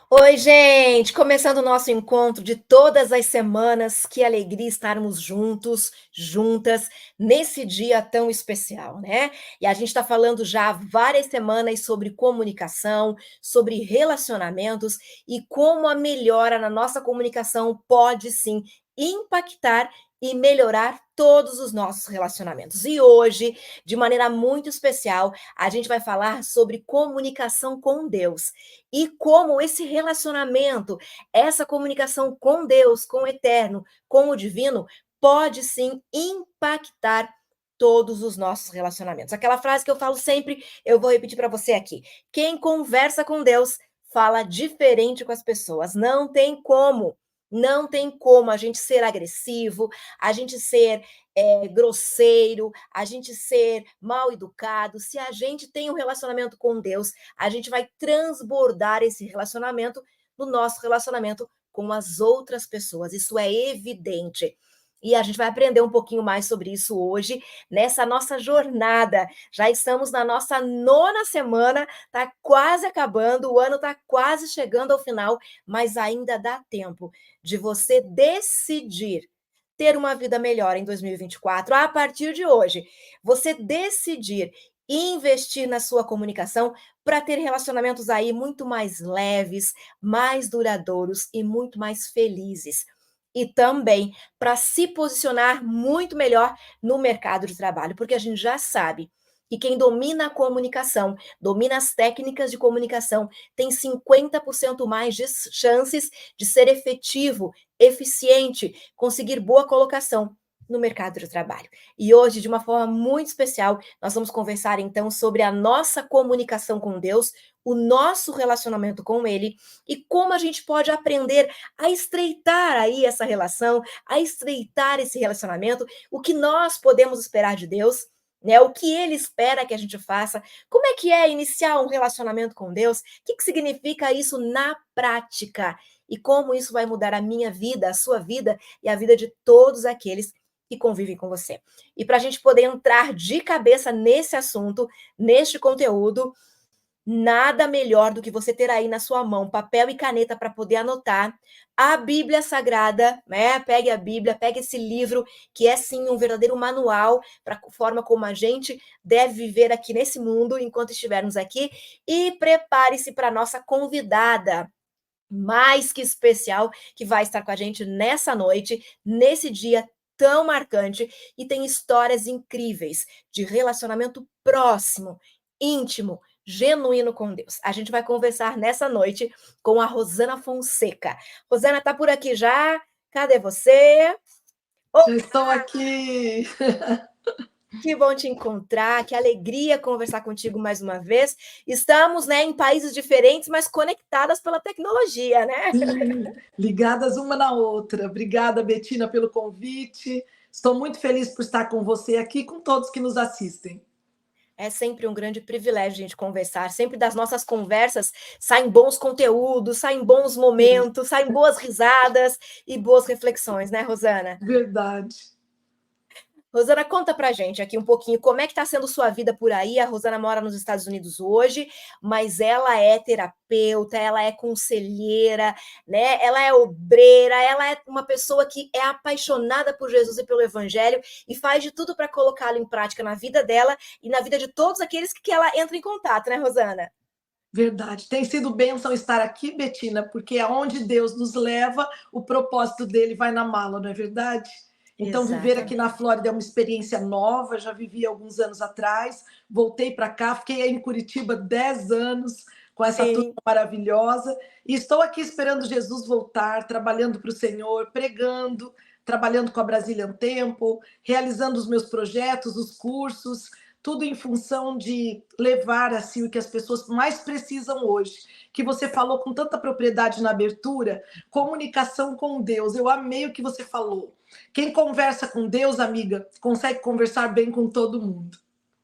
Oi, gente! Começando o nosso encontro de todas as semanas. Que alegria estarmos juntos, juntas, nesse dia tão especial, né? E a gente está falando já há várias semanas sobre comunicação, sobre relacionamentos e como a melhora na nossa comunicação pode sim impactar e melhorar todos os nossos relacionamentos. E hoje, de maneira muito especial, a gente vai falar sobre comunicação com Deus e como esse relacionamento, essa comunicação com Deus, com o eterno, com o divino, pode sim impactar todos os nossos relacionamentos. Aquela frase que eu falo sempre, eu vou repetir para você aqui: quem conversa com Deus fala diferente com as pessoas. Não tem como. Não tem como a gente ser agressivo, a gente ser grosseiro, a gente ser mal educado. Se a gente tem um relacionamento com Deus, a gente vai transbordar esse relacionamento no nosso relacionamento com as outras pessoas. Isso é evidente. E a gente vai aprender um pouquinho mais sobre isso hoje, nessa nossa jornada. Já estamos na nossa 9ª semana, está quase acabando, o ano está quase chegando ao final, mas ainda dá tempo de você decidir ter uma vida melhor em 2024, a partir de hoje. Você decidir investir na sua comunicação para ter relacionamentos aí muito mais leves, mais duradouros e muito mais felizes. E também para se posicionar muito melhor no mercado de trabalho, porque a gente já sabe que quem domina a comunicação, domina as técnicas de comunicação, tem 50% mais de chances de ser efetivo, eficiente, conseguir boa colocação no mercado de trabalho. E hoje, de uma forma muito especial, nós vamos conversar então sobre a nossa comunicação com Deus, o nosso relacionamento com Ele e como a gente pode aprender a estreitar aí essa relação, a estreitar esse relacionamento, o que nós podemos esperar de Deus, né? O que Ele espera que a gente faça, como é que é iniciar um relacionamento com Deus, o que significa isso na prática e como isso vai mudar a minha vida, a sua vida e a vida de todos aqueles que convivem com você. E para a gente poder entrar de cabeça nesse assunto, neste conteúdo, nada melhor do que você ter aí na sua mão papel e caneta para poder anotar a Bíblia Sagrada, né? Pegue a Bíblia, pegue esse livro que é sim um verdadeiro manual para a forma como a gente deve viver aqui nesse mundo enquanto estivermos aqui e prepare-se para a nossa convidada mais que especial que vai estar com a gente nessa noite, nesse dia tão marcante e tem histórias incríveis de relacionamento próximo, íntimo, genuíno com Deus. A gente vai conversar nessa noite com a Rosana Fonseca. Rosana, tá por aqui já? Cadê você? Já estou aqui. Que bom te encontrar, que alegria conversar contigo mais uma vez. Estamos, né, em países diferentes, mas conectadas pela tecnologia, né? Sim, ligadas uma na outra. Obrigada, Betina, pelo convite. Estou muito feliz por estar com você aqui e com todos que nos assistem. É sempre um grande privilégio a gente conversar. Sempre das nossas conversas saem bons conteúdos, saem bons momentos, saem boas risadas e boas reflexões, né, Rosana? Verdade. Rosana, conta pra gente aqui um pouquinho como é que está sendo sua vida por aí. A Rosana mora nos Estados Unidos hoje, mas ela é terapeuta, ela é conselheira, né? Ela é obreira, ela é uma pessoa que é apaixonada por Jesus e pelo Evangelho e faz de tudo para colocá-lo em prática na vida dela e na vida de todos aqueles que ela entra em contato, né, Rosana? Verdade. Tem sido bênção estar aqui, Betina, porque aonde Deus nos leva, o propósito dele vai na mala, não é verdade? Então, viver aqui na Exatamente. Flórida é uma experiência nova, já vivi alguns anos atrás, voltei para cá, fiquei em Curitiba 10 anos com essa turma Sim. maravilhosa, e estou aqui esperando Jesus voltar, trabalhando para o Senhor, pregando, trabalhando com a Brazilian Temple, realizando os meus projetos, os cursos, tudo em função de levar assim o que as pessoas mais precisam hoje, que você falou com tanta propriedade na abertura, comunicação com Deus. Eu amei o que você falou. Quem conversa com Deus, amiga, consegue conversar bem com todo mundo.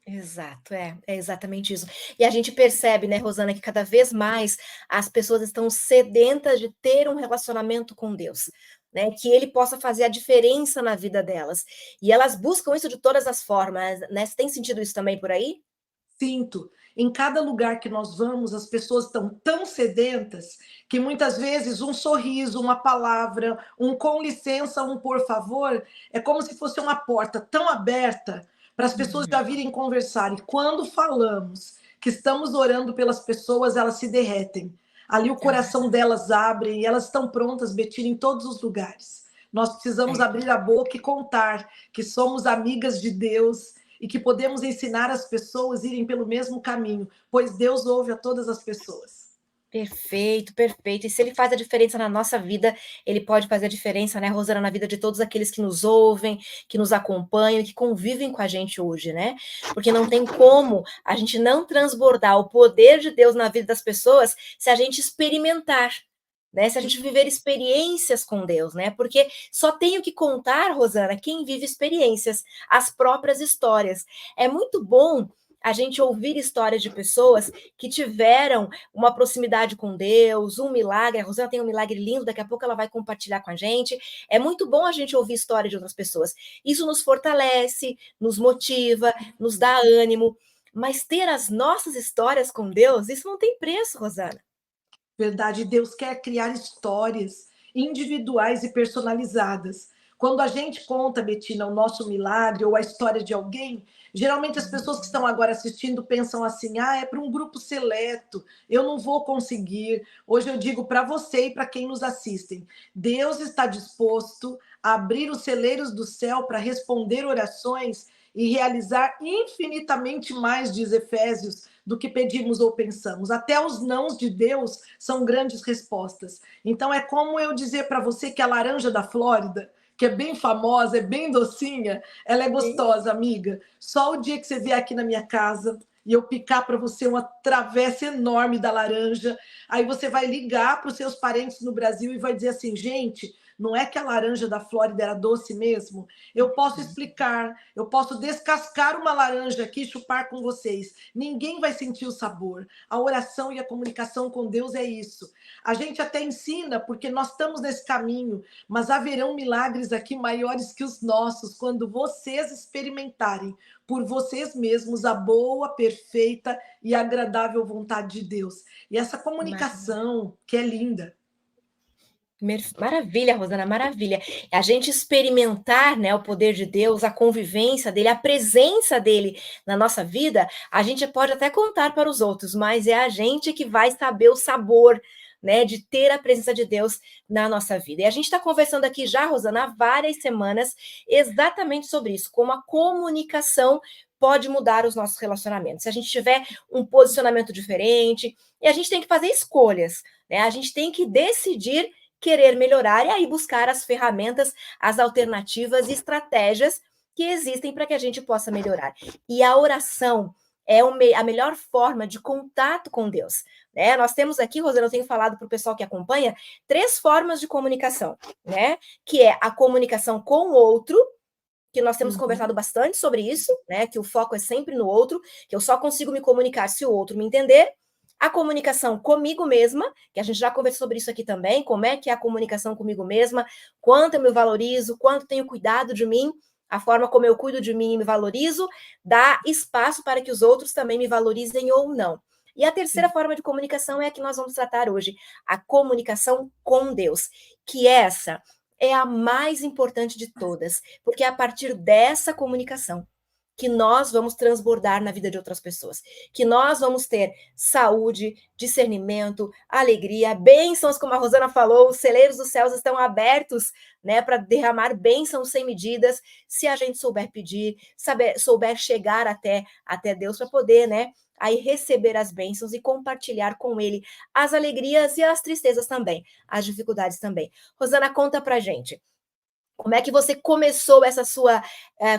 Exato, é exatamente isso. E a gente percebe, né, Rosana, que cada vez mais as pessoas estão sedentas de ter um relacionamento com Deus, né, que ele possa fazer a diferença na vida delas. E elas buscam isso de todas as formas, né? Você tem sentido isso também por aí? Sinto. Em cada lugar que nós vamos, as pessoas estão tão sedentas que muitas vezes um sorriso, uma palavra, um com licença, um por favor, é como se fosse uma porta tão aberta para as pessoas já Uhum. virem conversar. E quando falamos que estamos orando pelas pessoas, elas se derretem. Ali o Ah, coração delas abre e elas estão prontas, Betina, em todos os lugares. Nós precisamos é. abrir a boca e contar que somos amigas de Deus e que podemos ensinar as pessoas a irem pelo mesmo caminho, pois Deus ouve a todas as pessoas. Perfeito, perfeito. E se ele faz a diferença na nossa vida, ele pode fazer a diferença, né, Rosana, na vida de todos aqueles que nos ouvem, que nos acompanham e que convivem com a gente hoje, né? Porque não tem como a gente não transbordar o poder de Deus na vida das pessoas se a gente experimentar, né? Se a gente viver experiências com Deus, né? Porque só tem o que contar, Rosana, quem vive experiências, as próprias histórias. É muito bom a gente ouvir histórias de pessoas que tiveram uma proximidade com Deus, um milagre. A Rosana tem um milagre lindo, daqui a pouco ela vai compartilhar com a gente. É muito bom a gente ouvir histórias de outras pessoas. Isso nos fortalece, nos motiva, nos dá ânimo. Mas ter as nossas histórias com Deus, isso não tem preço, Rosana. Verdade, Deus quer criar histórias individuais e personalizadas. Quando a gente conta, Betina, o nosso milagre ou a história de alguém, geralmente as pessoas que estão agora assistindo pensam assim: ah, é para um grupo seleto, eu não vou conseguir. Hoje eu digo para você e para quem nos assistem: Deus está disposto a abrir os celeiros do céu para responder orações e realizar infinitamente mais, diz Efésios, do que pedimos ou pensamos. Até os nãos de Deus são grandes respostas. Então é como eu dizer para você que a laranja da Flórida, que é bem famosa, é bem docinha, ela é Sim. gostosa, amiga. Só o dia que você vier aqui na minha casa e eu picar para você uma travessa enorme da laranja, aí você vai ligar para os seus parentes no Brasil e vai dizer assim: gente, não é que a laranja da Flórida era doce mesmo? Eu posso explicar, eu posso descascar uma laranja aqui e chupar com vocês. Ninguém vai sentir o sabor. A oração e a comunicação com Deus é isso. A gente até ensina, porque nós estamos nesse caminho, mas haverão milagres aqui maiores que os nossos quando vocês experimentarem por vocês mesmos a boa, perfeita e agradável vontade de Deus. E essa Maravilha. comunicação que é linda. Maravilha, Rosana, maravilha. A gente experimentar, né, o poder de Deus, a convivência dele, a presença dele na nossa vida, a gente pode até contar para os outros, mas é a gente que vai saber o sabor, né, de ter a presença de Deus na nossa vida. E a gente está conversando aqui já, Rosana, há várias semanas, exatamente sobre isso, como a comunicação pode mudar os nossos relacionamentos. Se a gente tiver um posicionamento diferente, e a gente tem que fazer escolhas, né? A gente tem que decidir querer melhorar e aí buscar as ferramentas, as alternativas e estratégias que existem para que a gente possa melhorar. E a oração é a melhor forma de contato com Deus. Né? Nós temos aqui, Rosana, eu tenho falado para o pessoal que acompanha, 3 formas de comunicação, né? Que é a comunicação com o outro, que nós temos conversado bastante sobre isso, né? Que o foco é sempre no outro, que eu só consigo me comunicar se o outro me entender. A comunicação comigo mesma, que a gente já conversou sobre isso aqui também, como é que é a comunicação comigo mesma, quanto eu me valorizo, quanto tenho cuidado de mim, a forma como eu cuido de mim e me valorizo, dá espaço para que os outros também me valorizem ou não. E a terceira forma de comunicação é a que nós vamos tratar hoje, a comunicação com Deus, que essa é a mais importante de todas, porque é a partir dessa comunicação que nós vamos transbordar na vida de outras pessoas, que nós vamos ter saúde, discernimento, alegria, bênçãos, como a Rosana falou, os celeiros dos céus estão abertos, né, para derramar bênçãos sem medidas, se a gente souber pedir, souber chegar até Deus para poder, né, aí receber as bênçãos e compartilhar com ele as alegrias e as tristezas também, as dificuldades também. Rosana, conta pra gente. Como é que você começou essa sua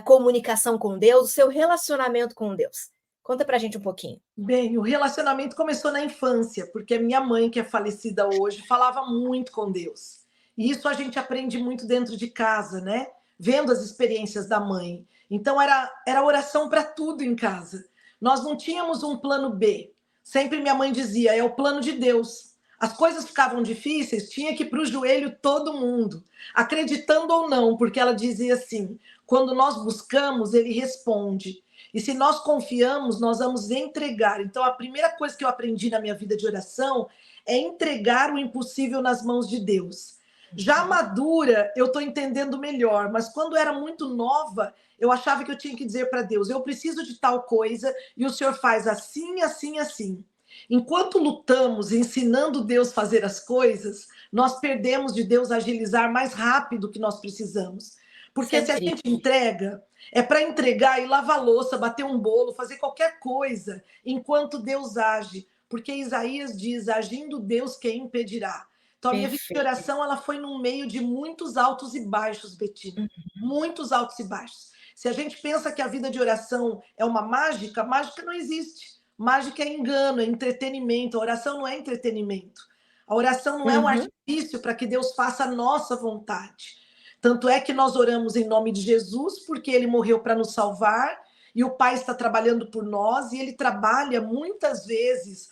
comunicação com Deus, o seu relacionamento com Deus? Conta pra gente um pouquinho. Bem, o relacionamento começou na infância, porque a minha mãe, que é falecida hoje, falava muito com Deus. E isso a gente aprende muito dentro de casa, né? Vendo as experiências da mãe. Então era oração para tudo em casa. Nós não tínhamos um plano B. Sempre minha mãe dizia, é o plano de Deus. As coisas ficavam difíceis, tinha que ir para o joelho todo mundo, acreditando ou não, porque ela dizia assim: quando nós buscamos, ele responde. E se nós confiamos, nós vamos entregar. Então, a primeira coisa que eu aprendi na minha vida de oração é entregar o impossível nas mãos de Deus. Já madura, eu estou entendendo melhor, mas quando era muito nova, eu achava que eu tinha que dizer para Deus: eu preciso de tal coisa e o Senhor faz assim, assim, assim. Enquanto lutamos ensinando Deus a fazer as coisas, nós perdemos de Deus agilizar mais rápido o que nós precisamos. Isso é Porque se a gente triste. entrega, é para entregar e lavar louça, bater um bolo, fazer qualquer coisa, enquanto Deus age. Porque Isaías diz: agindo Deus, quem impedirá? Então, a minha vida de Perfeito. oração ela foi num meio de muitos altos e baixos, Betina. Muitos altos e baixos. Se a gente pensa que a vida de oração é uma mágica, mágica não existe. Mágica é engano, é entretenimento. A oração não é entretenimento. A oração não é um Uhum. artifício para que Deus faça a nossa vontade. Tanto é que nós oramos em nome de Jesus, porque ele morreu para nos salvar, e o Pai está trabalhando por nós, e ele trabalha muitas vezes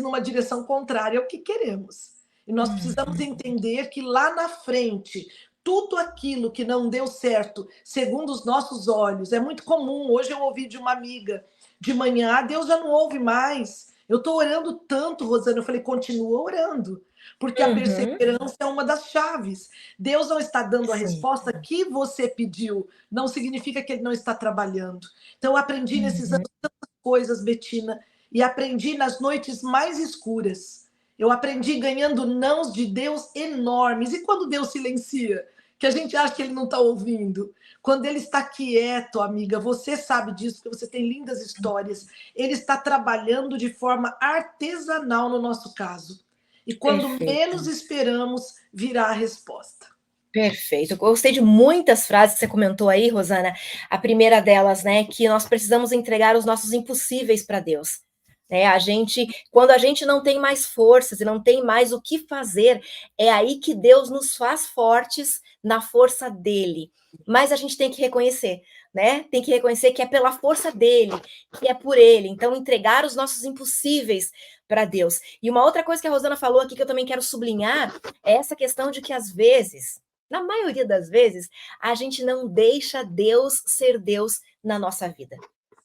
numa direção contrária ao que queremos. E nós precisamos Uhum. entender que lá na frente, tudo aquilo que não deu certo, segundo os nossos olhos, é muito comum. Hoje eu ouvi de uma amiga de manhã: Deus já não ouve mais. Eu estou orando tanto, Rosana. Eu falei: continua orando, porque a Uhum. perseverança é uma das chaves. Deus não está dando a Sim. resposta que você pediu, não significa que ele não está trabalhando. Então, eu aprendi nesses Uhum. anos tantas coisas, Betina, e aprendi nas noites mais escuras. Eu aprendi ganhando nãos de Deus enormes. E quando Deus silencia, que a gente acha que ele não está ouvindo? Quando ele está quieto, amiga, você sabe disso, porque você tem lindas histórias. Ele está trabalhando de forma artesanal no nosso caso. E quando Perfeito. menos esperamos, virá a resposta. Perfeito. Eu gostei de muitas frases que você comentou aí, Rosana. A primeira delas, né, que nós precisamos entregar os nossos impossíveis para Deus. Quando a gente não tem mais forças e não tem mais o que fazer, é aí que Deus nos faz fortes na força dele. Mas a gente tem que reconhecer, né? Tem que reconhecer que é pela força dele, que é por ele. Então, entregar os nossos impossíveis para Deus. E uma outra coisa que a Rosana falou aqui que eu também quero sublinhar é essa questão de que às vezes, na maioria das vezes, a gente não deixa Deus ser Deus na nossa vida.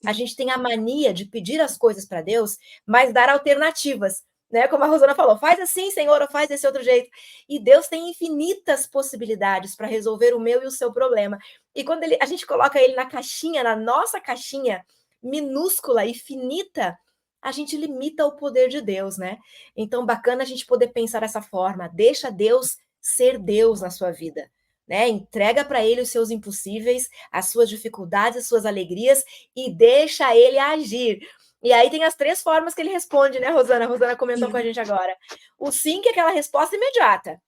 A gente tem a mania de pedir as coisas para Deus, mas dar alternativas, né? Como a Rosana falou, faz assim, Senhor, ou faz desse outro jeito. E Deus tem infinitas possibilidades para resolver o meu e o seu problema. E quando a gente coloca ele na caixinha, na nossa caixinha minúscula e finita, a gente limita o poder de Deus, né? Então, bacana a gente poder pensar dessa forma. Deixa Deus ser Deus na sua vida. Né? Entrega para ele os seus impossíveis, as suas dificuldades, as suas alegrias e deixa ele agir. E aí tem as 3 formas que ele responde, né, Rosana? A Rosana comentou com a gente agora. O sim, que é aquela resposta imediata.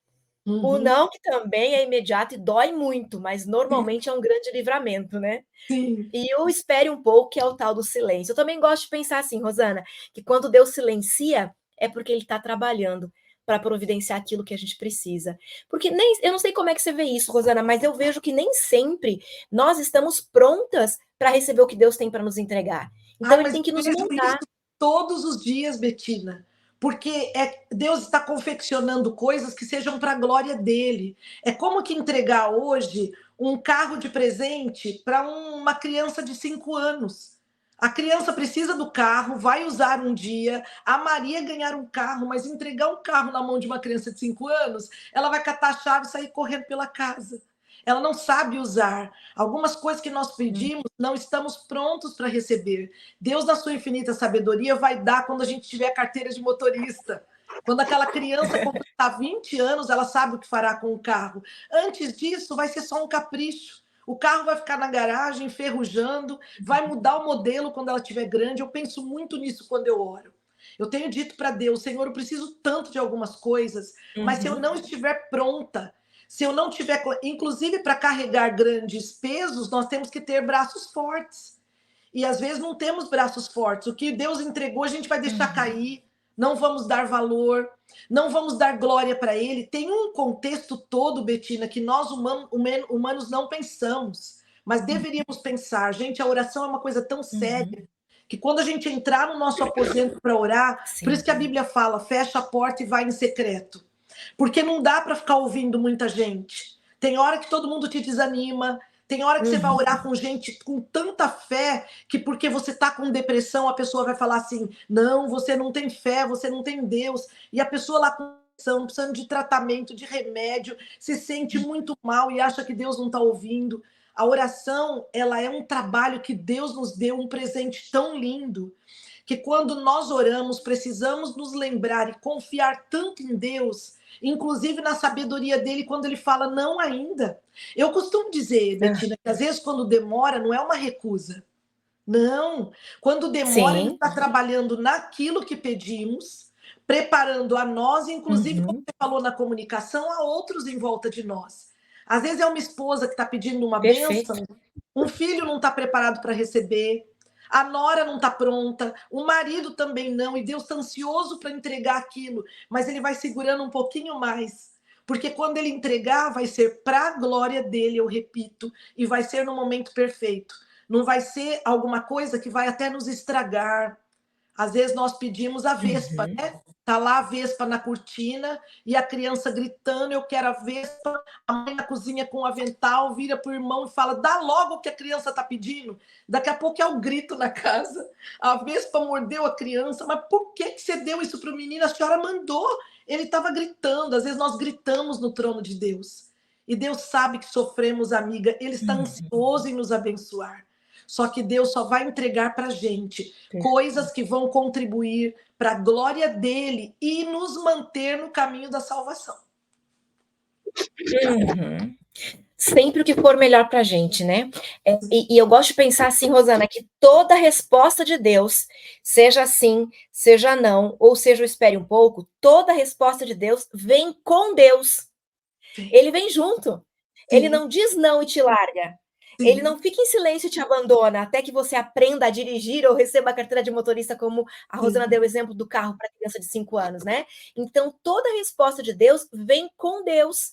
O Uhum. não, que também é imediato e dói muito, mas normalmente é um grande livramento, né? Sim. E o espere um pouco, que é o tal do silêncio. Eu também gosto de pensar assim, Rosana, que quando Deus silencia, é porque ele está trabalhando para providenciar aquilo que a gente precisa. Porque eu não sei como é que você vê isso, Rosana, mas eu vejo que nem sempre nós estamos prontas para receber o que Deus tem para nos entregar. Então Ai, ele mas tem que eu nos vejo isso montar. todos os dias, Betina. Porque Deus está confeccionando coisas que sejam para a glória dele. É como que entregar hoje um carro de presente para uma criança de 5 anos. A criança precisa do carro, vai usar um dia, a Maria ganhar um carro, mas entregar um carro na mão de uma criança de 5 anos, ela vai catar a chave e sair correndo pela casa. Ela não sabe usar. Algumas coisas que nós pedimos, não estamos prontos para receber. Deus, na sua infinita sabedoria, vai dar quando a gente tiver carteira de motorista. Quando aquela criança completar 20 anos, ela sabe o que fará com o carro. Antes disso, vai ser só um capricho. O carro vai ficar na garagem, enferrujando, vai mudar o modelo quando ela estiver grande. Eu penso muito nisso quando eu oro. Eu tenho dito para Deus: Senhor, eu preciso tanto de algumas coisas, mas se eu Uhum. não estiver pronta, se eu não tiver, inclusive para carregar grandes pesos, nós temos que ter braços fortes. E às vezes não temos braços fortes. O que Deus entregou, a gente vai deixar Uhum. cair, não vamos dar valor, não vamos dar glória para Ele. Tem um contexto todo, Betina, que nós humanos não pensamos, mas deveríamos pensar. Gente, a oração é uma coisa tão Uhum. séria que quando a gente entrar no nosso aposento para orar, por isso Sim. que a Bíblia fala: fecha a porta e vai em secreto. Porque não dá para ficar ouvindo muita gente. Tem hora que todo mundo te desanima, Tem hora que você vai Uhum. orar com gente com tanta fé que porque você está com depressão, a pessoa vai falar assim: não, você não tem fé, você não tem Deus. E a pessoa lá com depressão, precisando de tratamento, de remédio, se sente muito mal e acha que Deus não está ouvindo. A oração, ela é um trabalho que Deus nos deu, um presente tão lindo, que quando nós oramos, precisamos nos lembrar e confiar tanto em Deus, inclusive na sabedoria dele, quando ele fala não ainda. Eu costumo dizer, Ah, Betina, que às vezes quando demora, não é uma recusa. Não. Quando demora, ele sim. está trabalhando naquilo que pedimos, preparando a nós, inclusive, como Uhum. você falou na comunicação, a outros em volta de nós. Às vezes é uma esposa que está pedindo uma Perfeito. bênção, um filho não está preparado para receber, a nora não está pronta, o marido também não, e Deus está ansioso para entregar aquilo, mas ele vai segurando um pouquinho mais. Porque quando ele entregar, vai ser para a glória dele, eu repito, e vai ser no momento perfeito. Não vai ser alguma coisa que vai até nos estragar. Às vezes nós pedimos a vespa, Uhum. né? Tá lá a vespa na cortina e a criança gritando, eu quero a vespa. A mãe na cozinha com o avental vira pro irmão e fala, dá logo o que a criança tá pedindo. Daqui a pouco é o grito na casa. A vespa mordeu a criança, mas por que você deu isso pro menino? A senhora mandou. Ele estava gritando. Às vezes nós gritamos no trono de Deus. E Deus sabe que sofremos, amiga. Ele está Uhum. ansioso em nos abençoar. Só que Deus só vai entregar para a gente Perfeito. coisas que vão contribuir para a glória dele e nos manter no caminho da salvação. Uhum. Sempre o que for melhor para a gente, né? E eu gosto de pensar assim, Rosana, que toda resposta de Deus, seja sim, seja não, ou seja, eu espere um pouco, toda resposta de Deus vem com Deus. Sim, Ele vem junto. Ele sim, não diz não e te larga. Ele não sim, fica em silêncio e te abandona até que você aprenda a dirigir ou receba a carteira de motorista, como a Rosana sim. deu o exemplo do carro para criança de 5 anos, né? Então, toda resposta de Deus vem com Deus,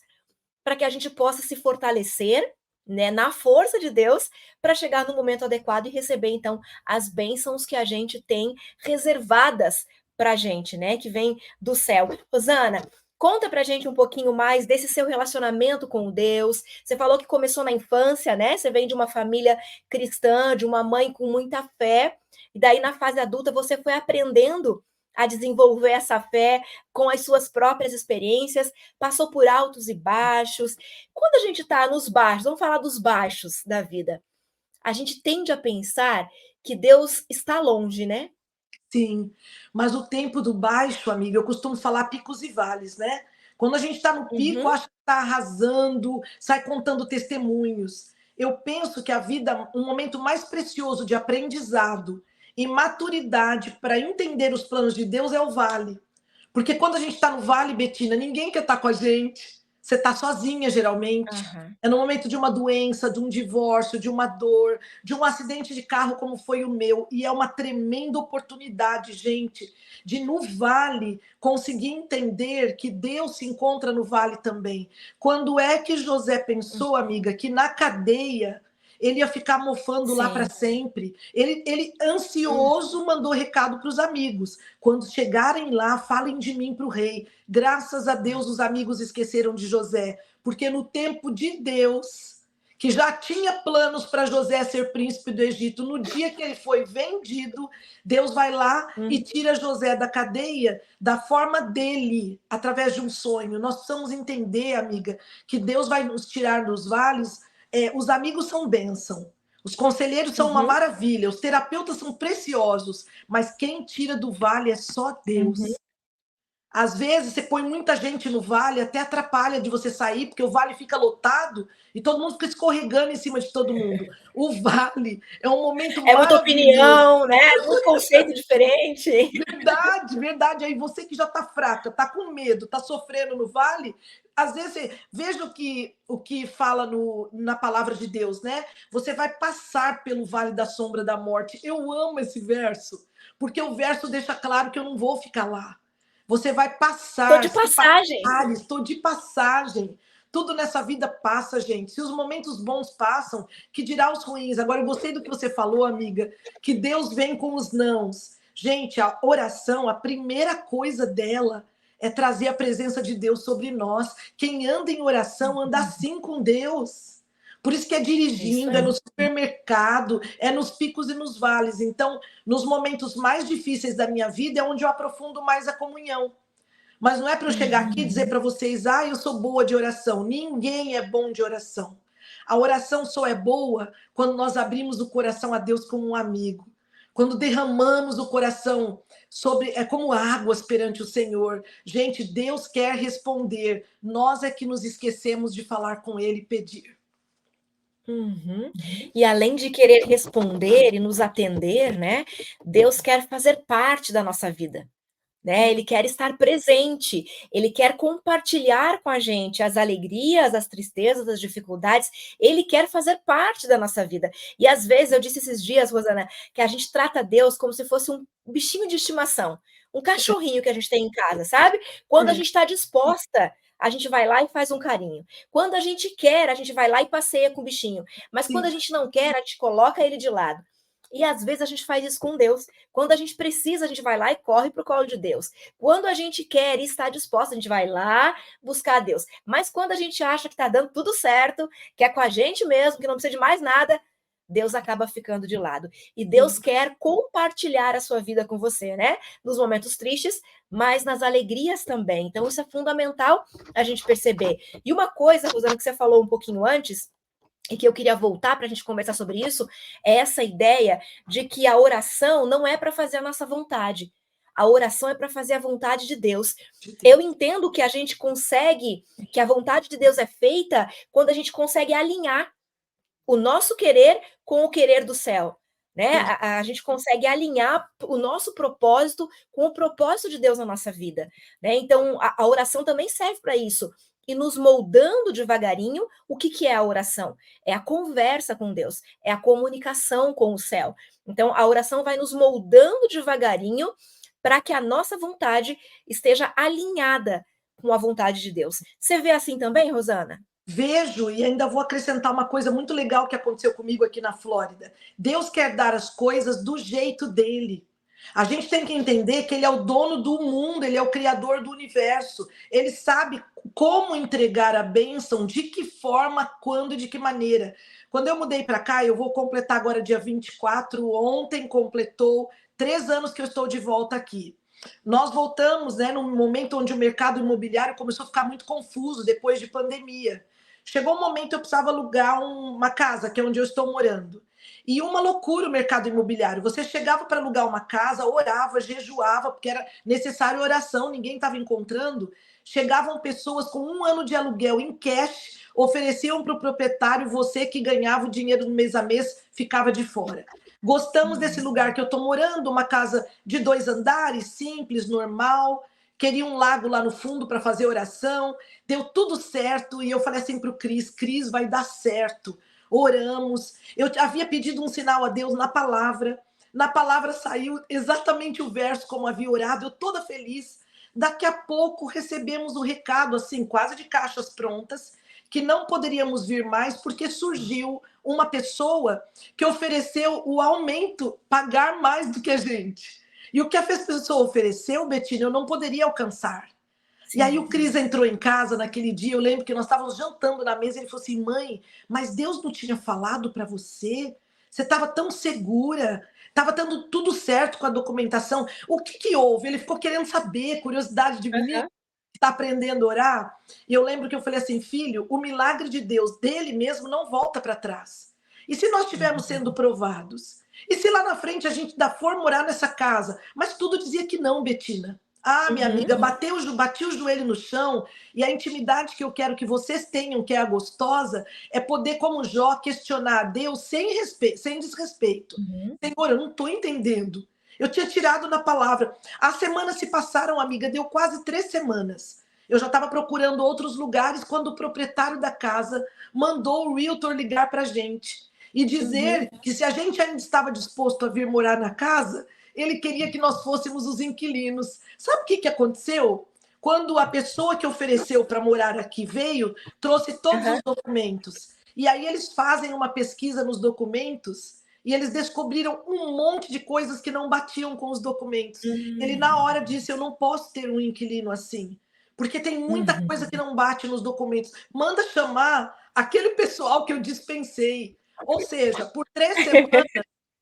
para que a gente possa se fortalecer, né, na força de Deus, para chegar no momento adequado e receber, então, as bênçãos que a gente tem reservadas para a gente, né, que vem do céu. Rosana, conta para a gente um pouquinho mais desse seu relacionamento com Deus. Você falou que começou na infância, né? Você vem de uma família cristã, de uma mãe com muita fé, e daí na fase adulta você foi aprendendo a desenvolver essa fé com as suas próprias experiências, passou por altos e baixos. Quando a gente está nos baixos, vamos falar dos baixos da vida, a gente tende a pensar que Deus está longe, né? Sim, mas o tempo do baixo, amiga, eu costumo falar picos e vales, né? Quando a gente está no pico, Uhum. acha que está arrasando, sai contando testemunhos. Eu penso que a vida, um momento mais precioso de aprendizado e maturidade para entender os planos de Deus é o vale. Porque quando a gente está no vale, Betina, ninguém quer estar com a gente. Você está sozinha, geralmente. Aham. É no momento de uma doença, de um divórcio, de uma dor, de um acidente de carro, como foi o meu. E é uma tremenda oportunidade, gente, de no vale conseguir entender que Deus se encontra no vale também. Quando é que José pensou, amiga, que na cadeia ele ia ficar mofando lá para Sim. sempre? Ele ansioso mandou recado para os amigos. Quando chegarem lá, falem de mim para o rei. Graças a Deus, os amigos esqueceram de José, porque no tempo de Deus, que já tinha planos para José ser príncipe do Egito, no dia que ele foi vendido, Deus vai lá e Uhum. tira José da cadeia da forma dele, através de um sonho. Nós precisamos entender, amiga, que Deus vai nos tirar dos vales. Os amigos são bênção. Os conselheiros são uma Uhum. maravilha, os terapeutas são preciosos, mas quem tira do vale é só Uhum. Deus. Às vezes você põe muita gente no vale, até atrapalha de você sair, porque o vale fica lotado e todo mundo fica escorregando em cima de todo mundo. O vale é um momento É muita maravilhoso. opinião, né? Um conceito diferente. Verdade, verdade. Aí você que já está fraca, está com medo, está sofrendo no vale, às vezes veja o que fala na palavra de Deus, né? Você vai passar pelo vale da sombra da morte. Eu amo esse verso, porque o verso deixa claro que eu não vou ficar lá. Você vai Tô passar, de se passagem. passar, estou de passagem. Tudo nessa vida passa, gente. Se os momentos bons passam, que dirá os ruins? Agora, eu gostei do que você falou, amiga, que Deus vem com os nãos. Gente, a oração, a primeira coisa dela é trazer a presença de Deus sobre nós. Quem anda em oração anda assim com Deus. Por isso que é É isso dirigindo, é aí. no supermercado, é nos picos e nos vales. Então, nos momentos mais difíceis da minha vida é onde eu aprofundo mais a comunhão. Mas não é para eu chegar aqui e Uhum. dizer para vocês, eu sou boa de oração. Ninguém é bom de oração. A oração só é boa quando nós abrimos o coração a Deus como um amigo. Quando derramamos o coração sobre, é como águas perante o Senhor. Gente, Deus quer responder. Nós é que nos esquecemos de falar com Ele e pedir. Uhum. E além de querer responder e nos atender, né, Deus quer fazer parte da nossa vida, né, Ele quer estar presente, Ele quer compartilhar com a gente as alegrias, as tristezas, as dificuldades, Ele quer fazer parte da nossa vida. E às vezes, eu disse esses dias, Rosana, que a gente trata Deus como se fosse um bichinho de estimação, um cachorrinho que a gente tem em casa, sabe? Quando a É, gente está disposta, a gente vai lá e faz um carinho. Quando a gente quer, a gente vai lá e passeia com o bichinho. Mas quando a sim. gente não quer, a gente coloca ele de lado. E às vezes a gente faz isso com Deus. Quando a gente precisa, a gente vai lá e corre para o colo de Deus. Quando a gente quer e está disposta, a gente vai lá buscar Deus. Mas quando a gente acha que está dando tudo certo, que é com a gente mesmo, que não precisa de mais nada, Deus acaba ficando de lado. E Deus quer compartilhar a sua vida com você, né? Nos momentos tristes, mas nas alegrias também. Então, isso é fundamental a gente perceber. E uma coisa, Rosana, que você falou um pouquinho antes, e que eu queria voltar para a gente conversar sobre isso, é essa ideia de que a oração não é para fazer a nossa vontade. A oração é para fazer a vontade de Deus. Eu entendo que a gente consegue, que a vontade de Deus é feita quando a gente consegue alinhar o nosso querer com o querer do céu. Né? A gente consegue alinhar o nosso propósito com o propósito de Deus na nossa vida. Né? Então, a oração também serve para isso. E nos moldando devagarinho, o que é a oração? É a conversa com Deus, é a comunicação com o céu. Então, a oração vai nos moldando devagarinho para que a nossa vontade esteja alinhada com a vontade de Deus. Você vê assim também, Rosana? Vejo e ainda vou acrescentar uma coisa muito legal que aconteceu comigo aqui na Flórida. Deus quer dar as coisas do jeito dele. A gente tem que entender que ele é o dono do mundo, ele é o criador do universo. Ele sabe como entregar a bênção, de que forma, quando e de que maneira. Quando eu mudei para cá, eu vou completar agora dia 24, ontem completou 3 anos que eu estou de volta aqui. Nós voltamos, né, num momento onde o mercado imobiliário começou a ficar muito confuso depois de pandemia. Chegou um momento que eu precisava alugar uma casa, que é onde eu estou morando. E uma loucura o mercado imobiliário. Você chegava para alugar uma casa, orava, jejuava, porque era necessário oração, ninguém estava encontrando. Chegavam pessoas com 1 ano de aluguel em cash, ofereciam para o proprietário, você que ganhava o dinheiro no mês a mês ficava de fora. Gostamos desse lugar que eu estou morando, uma casa de 2 andares, simples, normal. Queria um lago lá no fundo para fazer oração. Deu tudo certo. E eu falei assim para o Cris: Cris, vai dar certo. Oramos. Eu havia pedido um sinal a Deus na palavra. Na palavra saiu exatamente o verso como havia orado. Eu toda feliz. Daqui a pouco recebemos o recado, assim, quase de caixas prontas, que não poderíamos vir mais porque surgiu uma pessoa que ofereceu o aumento, pagar mais do que a gente. E o que a pessoa ofereceu, Betina, eu não poderia alcançar. E aí Sim. o Cris entrou em casa naquele dia, eu lembro que nós estávamos jantando na mesa, e ele falou assim: mãe, mas Deus não tinha falado para você? Você estava tão segura, estava dando tudo certo com a documentação. O que houve? Ele ficou querendo saber, curiosidade de mim, Aham. está aprendendo a orar. E eu lembro que eu falei assim: filho, o milagre de Deus, dele mesmo, não volta para trás. E se nós estivermos sendo provados? E se lá na frente a gente ainda for morar nessa casa? Mas tudo dizia que não, Betina. Minha Uhum. amiga, bati o joelho no chão, e a intimidade que eu quero que vocês tenham, que é a gostosa, é poder, como Jó, questionar a Deus sem desrespeito. Uhum. Senhor, eu não estou entendendo. Eu tinha tirado na palavra. As semanas se passaram, amiga, deu quase 3 semanas. Eu já estava procurando outros lugares quando o proprietário da casa mandou o realtor ligar para a gente e Uhum. dizer que se a gente ainda estava disposto a vir morar na casa, ele queria que nós fôssemos os inquilinos. Sabe o que aconteceu? Quando a pessoa que ofereceu para morar aqui veio, trouxe todos os Aham. documentos. E aí eles fazem uma pesquisa nos documentos e eles descobriram um monte de coisas que não batiam com os documentos. Ele, Hum. na hora, disse: eu não posso ter um inquilino assim, porque tem muita Uhum. coisa que não bate nos documentos. Manda chamar aquele pessoal que eu dispensei. Ou seja, por 3 semanas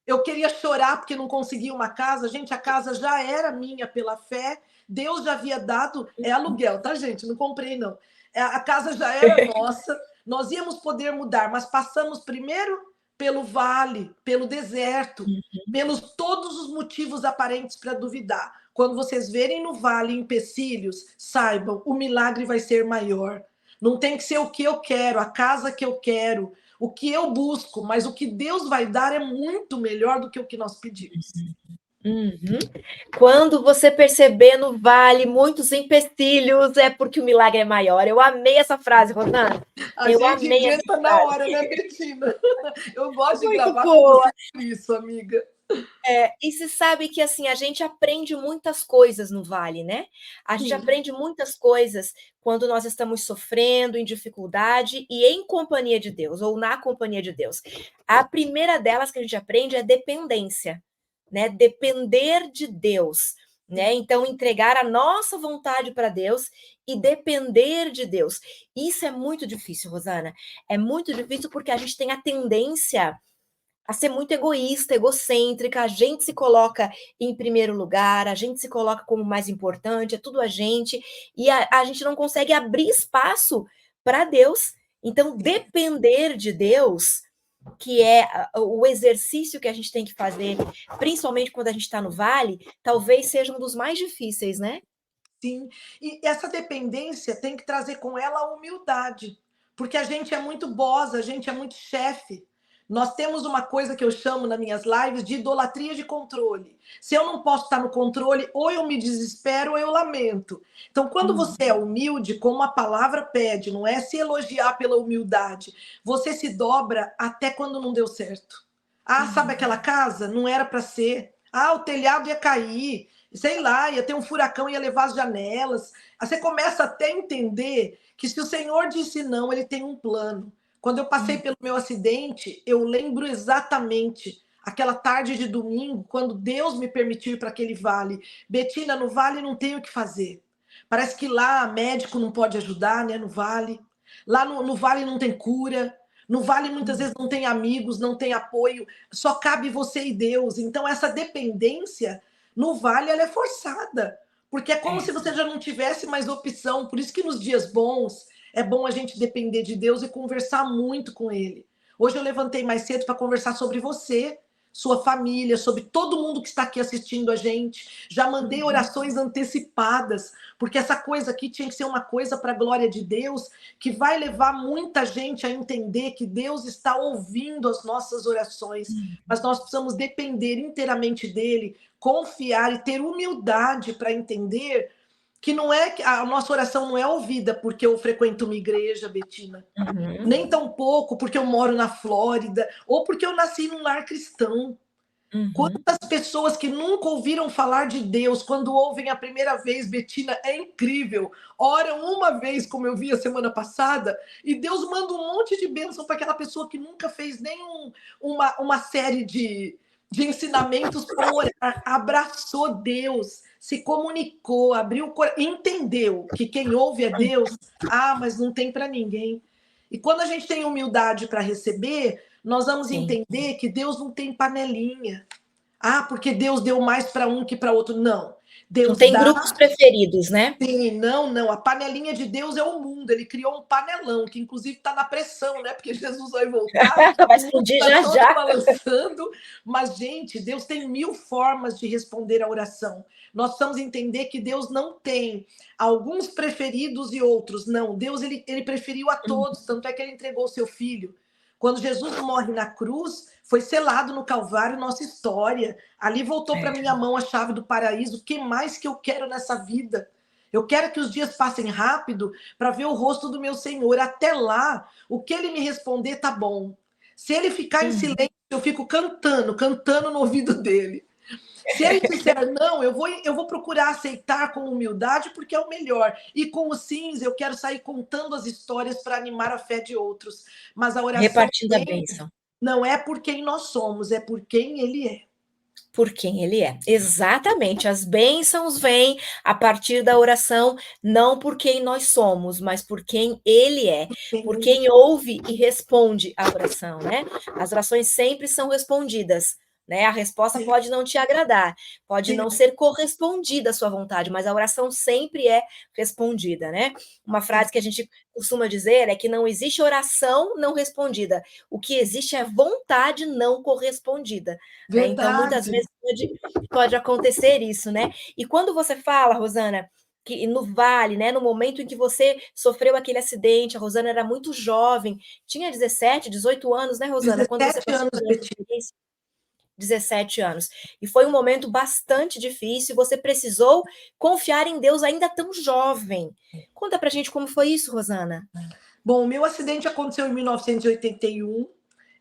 eu queria chorar porque não conseguia uma casa. Gente, a casa já era minha pela fé. Deus já havia dado. É aluguel, tá, gente? Não comprei, não. A casa já era nossa. Nós íamos poder mudar, mas passamos primeiro pelo vale, pelo deserto, pelos todos os motivos aparentes para duvidar. Quando vocês verem no vale empecilhos, saibam, o milagre vai ser maior. Não tem que ser o que eu quero, a casa que eu quero, o que eu busco, mas o que Deus vai dar é muito melhor do que o que nós pedimos. Uhum. Quando você perceber no vale muitos empecilhos, é porque o milagre é maior. Eu amei essa frase, Rosana. A Eu gente amei essa inventa na frase. hora, né, Betina? Eu gosto de Muito gravar com boa. você por isso, amiga. E se sabe que assim a gente aprende muitas coisas no vale, né? A gente Sim, aprende muitas coisas quando nós estamos sofrendo, em dificuldade e em companhia de Deus, ou na companhia de Deus. A primeira delas que a gente aprende é dependência, né? Depender de Deus, né? Então, entregar a nossa vontade para Deus e depender de Deus. Isso é muito difícil, Rosana. É muito difícil porque a gente tem a tendência a ser muito egoísta, egocêntrica, a gente se coloca em primeiro lugar, a gente se coloca como mais importante, é tudo a gente, e a gente não consegue abrir espaço para Deus. Então, depender de Deus, que é o exercício que a gente tem que fazer, principalmente quando a gente está no vale, talvez seja um dos mais difíceis, né? sim. E essa dependência tem que trazer com ela a humildade, porque a gente é muito boss, a gente é muito chefe. Nós temos uma coisa que eu chamo nas minhas lives de idolatria de controle. Se eu não posso estar no controle, ou eu me desespero ou eu lamento. Então, quando você é humilde, como a palavra pede, não é se elogiar pela humildade, você se dobra até quando não deu certo. Ah, sabe aquela casa? Não era para ser. Ah, o telhado ia cair, sei lá, ia ter um furacão, ia levar as janelas. Aí você começa até a entender que se o Senhor disse não, ele tem um plano. Quando eu passei pelo meu acidente, eu lembro exatamente aquela tarde de domingo, quando Deus me permitiu ir para aquele vale. Betina, no vale não tem o que fazer. Parece que lá médico não pode ajudar, né? No vale. Lá no vale não tem cura. No vale muitas vezes não tem amigos, não tem apoio. Só cabe você e Deus. Então essa dependência no vale ela é forçada. Porque é como se você já não tivesse mais opção. Por isso que nos dias bons é bom a gente depender de Deus e conversar muito com Ele. Hoje eu levantei mais cedo para conversar sobre você, sua família, sobre todo mundo que está aqui assistindo a gente. Já mandei orações antecipadas, porque essa coisa aqui tinha que ser uma coisa para a glória de Deus, que vai levar muita gente a entender que Deus está ouvindo as nossas orações, mas nós precisamos depender inteiramente dele, confiar e ter humildade para entender que não é que a nossa oração não é ouvida porque eu frequento uma igreja, Betina, nem tampouco porque eu moro na Flórida ou porque eu nasci num lar cristão. Quantas pessoas que nunca ouviram falar de Deus, quando ouvem a primeira vez, Betina, é incrível. Oram uma vez, como eu vi a semana passada, e Deus manda um monte de bênção para aquela pessoa que nunca fez nem uma série de ensinamentos para orar. Abraçou Deus, se comunicou, abriu o coração, entendeu que quem ouve é Deus. Ah, mas não tem para ninguém. E quando a gente tem humildade para receber, nós vamos Sim. entender que Deus não tem panelinha. Ah, porque Deus deu mais para um que para outro. Não. Não Deus tem dá. grupos preferidos, né? Sim, não, não. A panelinha de Deus é o mundo. Ele criou um panelão, que inclusive está na pressão, né? Porque Jesus vai voltar, Vai o mundo explodir está já todo já. balançando. Mas, gente, Deus tem 1000 formas de responder a oração. Nós precisamos entender que Deus não tem alguns preferidos e outros. Não, Deus ele preferiu a todos, tanto é que ele entregou o seu filho. Quando Jesus morre na cruz, foi selado no Calvário nossa história. Ali voltou para minha mão a chave do paraíso. O que mais que eu quero nessa vida? Eu quero que os dias passem rápido para ver o rosto do meu Senhor. Até lá, o que ele me responder tá bom. Se ele ficar em silêncio, eu fico cantando, cantando no ouvido dele. Se ele disser não, eu vou procurar aceitar com humildade, porque é o melhor. E com o sims, eu quero sair contando as histórias para animar a fé de outros. Mas a oração Repartindo a bênção. não é por quem nós somos, é por quem ele é. por quem ele é. Exatamente, as bênçãos vêm a partir da oração, não por quem nós somos, mas por quem ele é, por quem ouve e responde a oração, né? As orações sempre são respondidas, né? A resposta Sim, pode não te agradar, pode sim, não ser correspondida à sua vontade, mas a oração sempre é respondida, né? Uma sim. frase que a gente costuma dizer é que não existe oração não respondida, o que existe é vontade não correspondida. Né? Então, muitas Verdade. vezes pode acontecer isso, né? E quando você fala, Rosana, que no Vale, né, no momento em que você sofreu aquele acidente, a Rosana era muito jovem, tinha 17, 18 anos, né, Rosana, quando você 17 passou anos, por essa Betina. experiência? 17 anos. E foi um momento bastante difícil, você precisou confiar em Deus ainda tão jovem. Conta pra gente como foi isso, Rosana. Bom, o meu acidente aconteceu em 1981.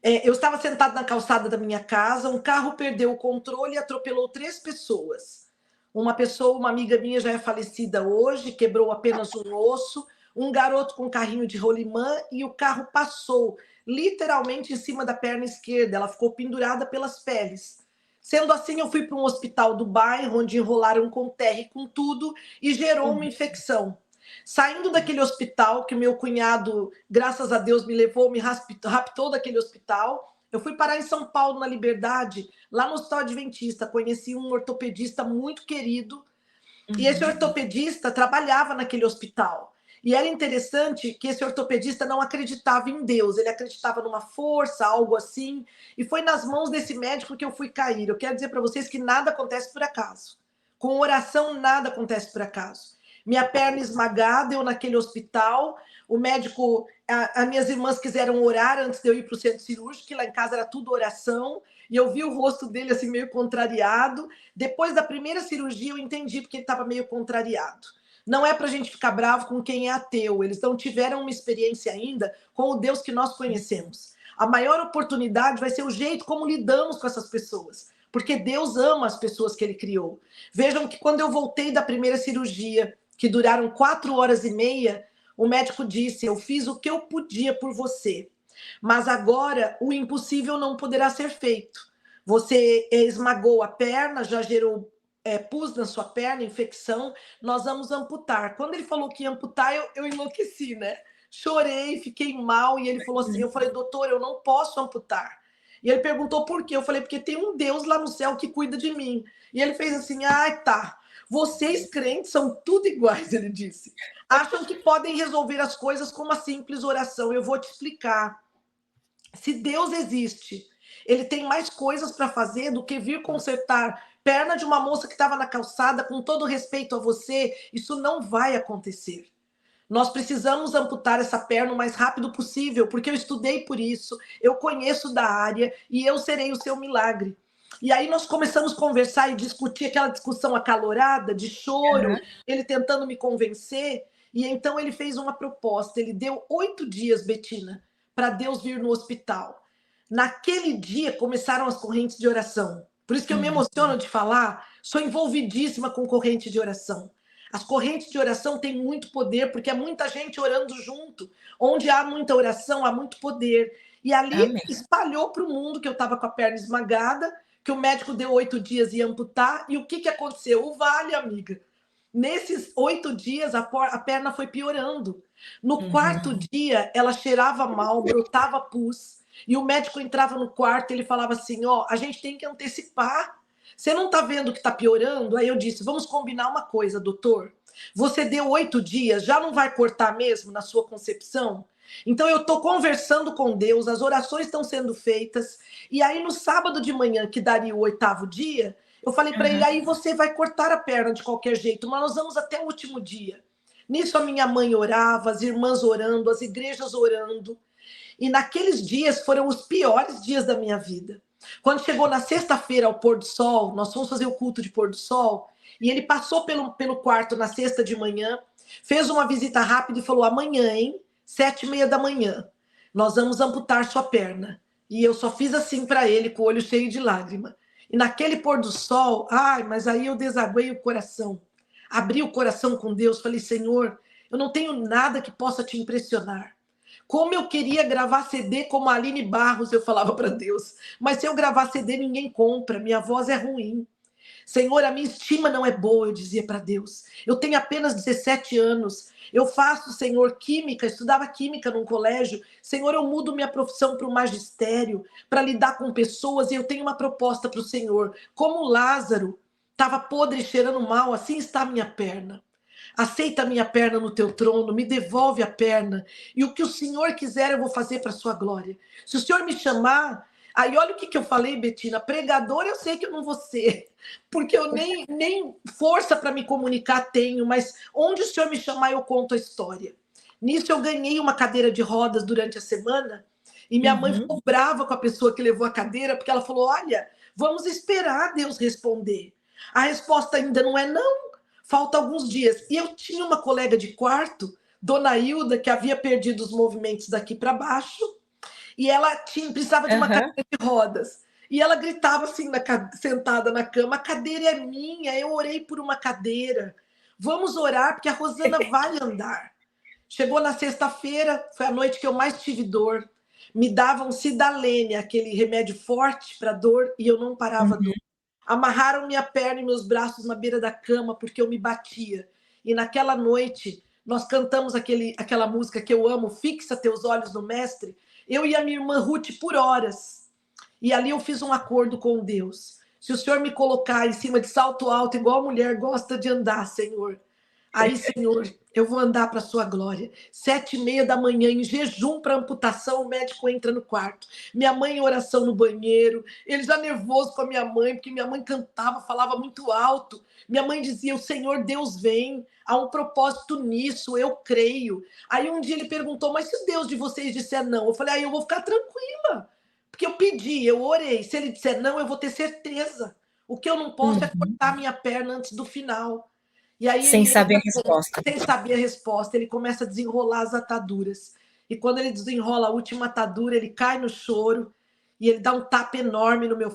Eu estava sentado na calçada da minha casa, um carro perdeu o controle e atropelou 3 pessoas. Uma pessoa, uma amiga minha, já é falecida hoje, quebrou apenas um osso. Um garoto com carrinho de rolimã e o carro passou literalmente em cima da perna esquerda. Ela ficou pendurada pelas peles. Sendo assim, eu fui para um hospital do bairro, onde enrolaram com terra e com tudo, e gerou uma infecção. Saindo daquele hospital, que meu cunhado, graças a Deus, me levou, me raptou daquele hospital, eu fui parar em São Paulo, na Liberdade, lá no Hospital Adventista. Conheci um ortopedista muito querido, e esse ortopedista trabalhava naquele hospital. E era interessante que esse ortopedista não acreditava em Deus, ele acreditava numa força, algo assim, e foi nas mãos desse médico que eu fui cair. Eu quero dizer para vocês que nada acontece por acaso. Com oração, nada acontece por acaso. Minha perna esmagada, eu naquele hospital, o médico, as minhas irmãs quiseram orar antes de eu ir para o centro cirúrgico, que lá em casa era tudo oração, e eu vi o rosto dele assim meio contrariado. Depois da primeira cirurgia, eu entendi porque ele estava meio contrariado. Não é para a gente ficar bravo com quem é ateu. Eles não tiveram uma experiência ainda com o Deus que nós conhecemos. A maior oportunidade vai ser o jeito como lidamos com essas pessoas. Porque Deus ama as pessoas que ele criou. Vejam que quando eu voltei da primeira cirurgia, que duraram 4 horas e meia, o médico disse: eu fiz o que eu podia por você. Mas agora o impossível não poderá ser feito. Você esmagou a perna, já gerou pus na sua perna, infecção, nós vamos amputar. Quando ele falou que ia amputar, eu enlouqueci, né? Chorei, fiquei mal, e ele falou assim, eu falei, doutor, eu não posso amputar. E ele perguntou por quê? Eu falei, porque tem um Deus lá no céu que cuida de mim. E ele fez assim, tá. Vocês crentes são tudo iguais, ele disse. Acham que podem resolver as coisas com uma simples oração. Eu vou te explicar. Se Deus existe, ele tem mais coisas para fazer do que vir consertar perna de uma moça que estava na calçada, com todo respeito a você. Isso não vai acontecer. Nós precisamos amputar essa perna o mais rápido possível, porque eu estudei por isso, eu conheço da área e eu serei o seu milagre. E aí nós começamos a conversar e discutir aquela discussão acalorada, de choro, ele tentando me convencer. E então ele fez uma proposta, ele deu 8 dias, Betina, para Deus vir no hospital. Naquele dia começaram as correntes de oração. Por isso que eu me emociono de falar, sou envolvidíssima com corrente de oração. As correntes de oração têm muito poder, porque é muita gente orando junto. Onde há muita oração, há muito poder. E ali Amém. espalhou para o mundo que eu estava com a perna esmagada, que o médico deu 8 dias e ia amputar. E o que aconteceu? O vale, amiga. Nesses 8 dias, a perna foi piorando. No quarto dia, ela cheirava mal, brotava pus. E o médico entrava no quarto e ele falava assim, a gente tem que antecipar. Você não está vendo que está piorando? Aí eu disse, vamos combinar uma coisa, doutor. Você deu 8 dias, já não vai cortar mesmo na sua concepção? Então eu estou conversando com Deus, as orações estão sendo feitas. E aí no sábado de manhã, que daria o 8º dia, eu falei para ele, aí você vai cortar a perna de qualquer jeito, mas nós vamos até o último dia. Nisso a minha mãe orava, as irmãs orando, as igrejas orando. E naqueles dias foram os piores dias da minha vida. Quando chegou na sexta-feira ao pôr do sol, nós fomos fazer o culto de pôr do sol, e ele passou pelo quarto na sexta de manhã, fez uma visita rápida e falou, amanhã, hein, 7h30 da manhã, nós vamos amputar sua perna. E eu só fiz assim para ele, com o olho cheio de lágrima. E naquele pôr do sol, mas aí eu desaguei o coração. Abri o coração com Deus, falei, Senhor, eu não tenho nada que possa te impressionar. Como eu queria gravar CD como a Aline Barros, eu falava para Deus. Mas se eu gravar CD, ninguém compra, minha voz é ruim. Senhor, a minha estima não é boa, eu dizia para Deus. Eu tenho apenas 17 anos. Eu faço, Senhor, química, estudava química num colégio. Senhor, eu mudo minha profissão para o magistério, para lidar com pessoas, e eu tenho uma proposta para o Senhor. Como Lázaro estava podre e cheirando mal, assim está a minha perna. Aceita a minha perna no teu trono, me devolve a perna. E o que o Senhor quiser, eu vou fazer para a sua glória. Se o Senhor me chamar, aí olha o que eu falei, Betina. Pregador, eu sei que eu não vou ser, porque eu nem força para me comunicar tenho, mas onde o Senhor me chamar, eu conto a história. Nisso, eu ganhei uma cadeira de rodas durante a semana, e minha mãe ficou brava com a pessoa que levou a cadeira, porque ela falou: olha, vamos esperar Deus responder. A resposta ainda não é não. Falta alguns dias. E eu tinha uma colega de quarto, Dona Hilda, que havia perdido os movimentos daqui para baixo, e ela precisava de uma Aham. cadeira de rodas. E ela gritava assim, sentada na cama: a cadeira é minha, eu orei por uma cadeira. Vamos orar, porque a Rosana vai andar. Chegou na sexta-feira, foi a noite que eu mais tive dor. Me davam Cidalene, aquele remédio forte para dor, e eu não parava a dor. Uhum. Amarraram minha perna e meus braços na beira da cama porque eu me batia. E naquela noite nós cantamos aquela música que eu amo, Fixa Teus Olhos no Mestre, eu e a minha irmã Ruth por horas. E ali eu fiz um acordo com Deus. Se o Senhor me colocar em cima de salto alto, igual a mulher gosta de andar, Senhor, aí, Senhor, eu vou andar para a sua glória. 7h30 da manhã, em jejum para amputação, o médico entra no quarto. Minha mãe em oração no banheiro. Ele já nervoso com a minha mãe, porque minha mãe cantava, falava muito alto. Minha mãe dizia: o Senhor Deus vem, há um propósito nisso, eu creio. Aí um dia ele perguntou: mas se o Deus de vocês disser não? Eu falei: aí eu vou ficar tranquila, porque eu pedi, eu orei. Se ele disser não, eu vou ter certeza. O que eu não posso é Uhum. cortar minha perna antes do final. E aí Sem ele saber a entra resposta. sem saber a resposta, ele começa a desenrolar as ataduras. E quando ele desenrola a última atadura, ele cai no choro e ele dá um tapa enorme no meu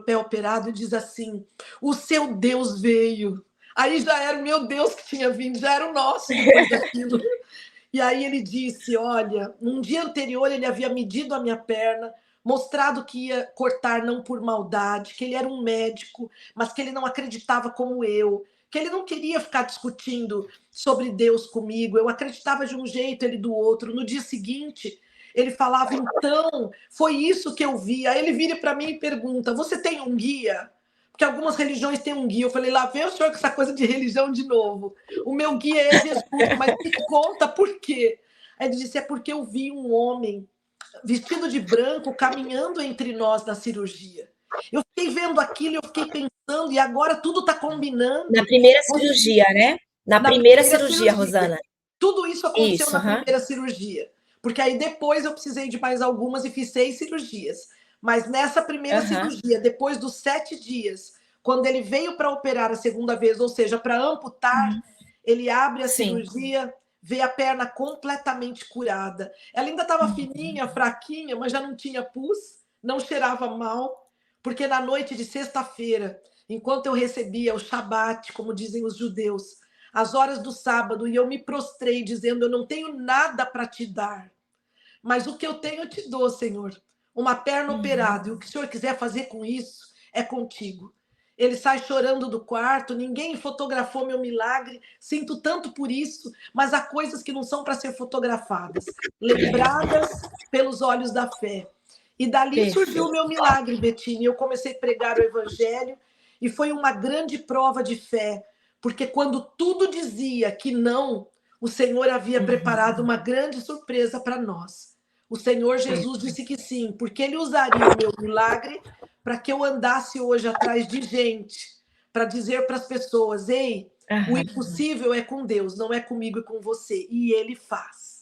pé operado e diz assim: o seu Deus veio. Aí já era o meu Deus que tinha vindo, já era o nosso depois daquilo. E aí ele disse: olha, num dia anterior ele havia medido a minha perna, mostrado que ia cortar não por maldade, que ele era um médico, mas que ele não acreditava como eu, que ele não queria ficar discutindo sobre Deus comigo. Eu acreditava de um jeito, ele do outro. No dia seguinte, ele falava: então, foi isso que eu vi. Aí ele vira para mim e pergunta: você tem um guia? Porque algumas religiões têm um guia. Eu falei: lá vem o senhor com essa coisa de religião de novo. O meu guia é Jesus, mas me conta por quê. Aí ele disse: é porque eu vi um homem vestido de branco caminhando entre nós na cirurgia. Eu fiquei vendo aquilo, eu fiquei pensando, e agora tudo está Na combinando. primeira cirurgia, né? Na Na primeira primeira cirurgia, cirurgia. Rosana. Tudo isso aconteceu Isso, na aham. primeira cirurgia. Porque aí depois eu precisei de mais algumas e fiz 6 cirurgias. Mas nessa primeira Aham. cirurgia, depois dos 7 dias, quando ele veio para operar a segunda vez, ou seja, para amputar, ele abre a Sim. cirurgia, vê a perna completamente curada. Ela ainda estava fininha, fraquinha, mas já não tinha pus, não cheirava mal, porque na noite de sexta-feira, enquanto eu recebia o Shabat, como dizem os judeus, as horas do sábado, e eu me prostrei dizendo: eu não tenho nada para te dar, mas o que eu tenho eu te dou, Senhor. Uma perna Uhum. operada, e o que o Senhor quiser fazer com isso é contigo. Ele sai chorando do quarto, ninguém fotografou meu milagre, sinto tanto por isso, mas há coisas que não são para ser fotografadas, lembradas pelos olhos da fé. E dali surgiu o Perfeito. meu milagre, Betinho. Eu comecei a pregar o evangelho e foi uma grande prova de fé, porque quando tudo dizia que não, o Senhor havia Uhum. preparado uma grande surpresa para nós. O Senhor Jesus Perfeito. disse que sim, porque ele usaria o meu milagre para que eu andasse hoje atrás de gente, para dizer para as pessoas: ei, o Aham. impossível é com Deus, não é comigo e com você. E ele faz.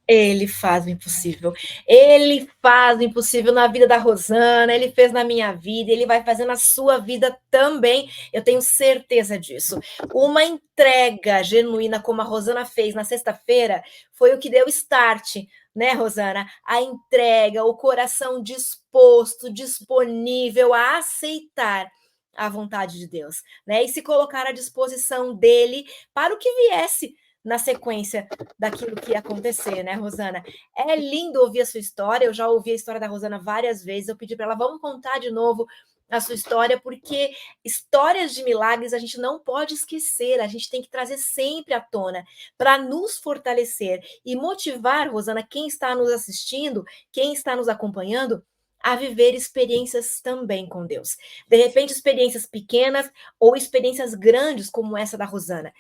Ele faz o impossível. Ele faz o impossível na vida da Rosana, ele fez na minha vida, ele vai fazer na sua vida também. Eu tenho certeza disso. Uma entrega genuína, como a Rosana fez na sexta-feira, foi o que deu start, né, Rosana? A entrega, o coração disposto, disponível a aceitar a vontade de Deus, né? E se colocar à disposição dele para o que viesse. na sequência daquilo que ia acontecer, né, Rosana? É lindo ouvir a sua história, eu já ouvi a história da Rosana várias vezes, eu pedi para ela, vamos contar de novo a sua história, porque histórias de milagres a gente não pode esquecer, a gente tem que trazer sempre à tona, para nos fortalecer e motivar, Rosana, quem está nos assistindo, quem está nos acompanhando, a viver experiências também com Deus. De repente, experiências pequenas ou experiências grandes, como essa da Rosana.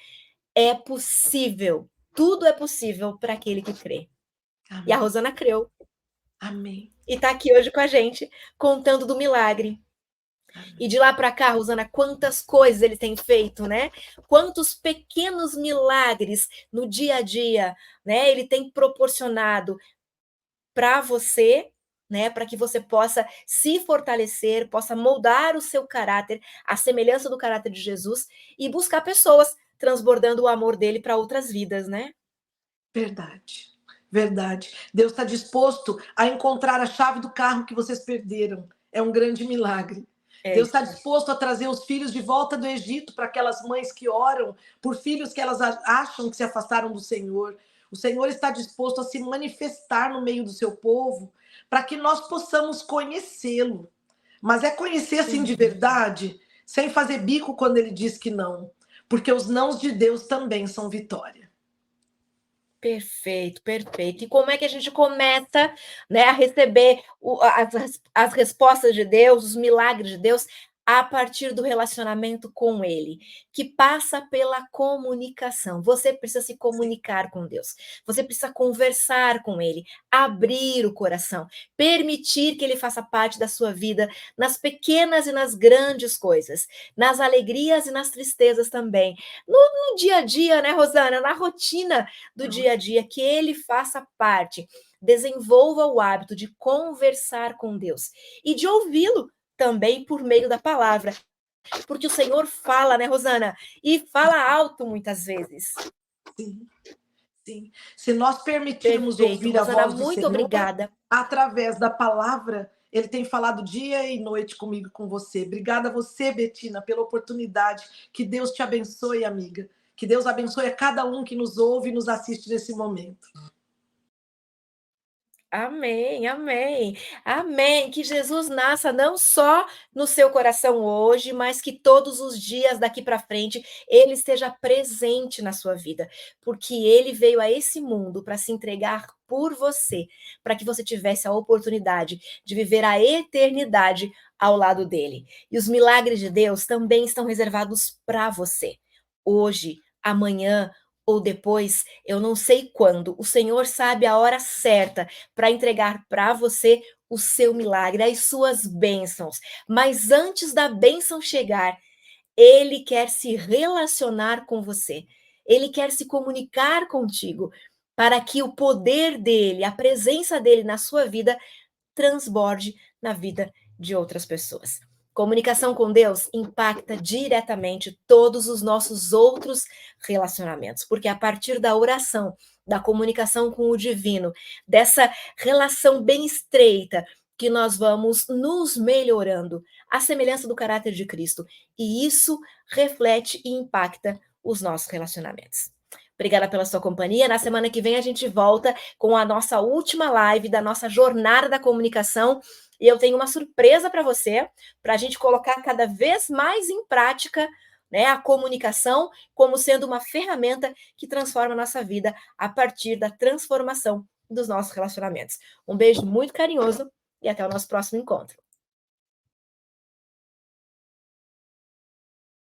É possível, tudo é possível para aquele que crê. E a Amém. Rosana creu. Amém. E está aqui hoje com a gente, contando do milagre. Amém. E de lá para cá, Rosana, quantas coisas ele tem feito, né? Quantos pequenos milagres no dia a dia, né? Ele tem proporcionado para você, né? Para que você possa se fortalecer, possa moldar o seu caráter, a semelhança do caráter de Jesus e buscar pessoas transbordando o amor dele para outras vidas, né? Verdade. Verdade. Deus está disposto a encontrar a chave do carro que vocês perderam. É um grande milagre. É Deus isso. está disposto a trazer os filhos de volta do Egito para aquelas mães que oram por filhos que elas acham que se afastaram do Senhor. O Senhor está disposto a se manifestar no meio do seu povo para que nós possamos conhecê-lo. Mas é conhecer assim de verdade, sem fazer bico quando ele diz que não. Porque os nãos de Deus também são vitória. Perfeito, perfeito. E como é que a gente começa, né, a receber as respostas de Deus, os milagres de Deus, a partir do relacionamento com Ele, que passa pela comunicação. Você precisa se comunicar com Deus, você precisa conversar com Ele, abrir o coração, permitir que Ele faça parte da sua vida, nas pequenas e nas grandes coisas, nas alegrias e nas tristezas também. No dia a dia, né, Rosana, na rotina do dia a dia, que ele faça parte, desenvolva o hábito de conversar com Deus e de ouvi-lo também por meio da palavra, porque o Senhor fala, né, Rosana? E fala alto muitas vezes. Sim, sim. Se nós permitirmos Perfeito, ouvir a Rosana, voz do muito Senhor, obrigada. através da palavra, ele tem falado dia e noite comigo, com você. Obrigada a você, Betina, pela oportunidade. Que Deus te abençoe, amiga. Que Deus abençoe a cada um que nos ouve e nos assiste nesse momento. Amém, amém, amém. Que Jesus nasça não só no seu coração hoje, mas que todos os dias daqui para frente ele esteja presente na sua vida, porque ele veio a esse mundo para se entregar por você, para que você tivesse a oportunidade de viver a eternidade ao lado dele. E os milagres de Deus também estão reservados para você. Hoje, amanhã ou depois, eu não sei quando, o Senhor sabe a hora certa para entregar para você o seu milagre, as suas bênçãos. Mas antes da bênção chegar, ele quer se relacionar com você. Ele quer se comunicar contigo para que o poder dele, a presença dele na sua vida transborde na vida de outras pessoas. Comunicação com Deus impacta diretamente todos os nossos outros relacionamentos, porque a partir da oração, da comunicação com o divino, dessa relação bem estreita, que nós vamos nos melhorando, à semelhança do caráter de Cristo, e isso reflete e impacta os nossos relacionamentos. Obrigada pela sua companhia. Na semana que vem a gente volta com a nossa última live da nossa jornada da comunicação. E eu tenho uma surpresa para você, para a gente colocar cada vez mais em prática, né, a comunicação como sendo uma ferramenta que transforma a nossa vida a partir da transformação dos nossos relacionamentos. Um beijo muito carinhoso e até o nosso próximo encontro.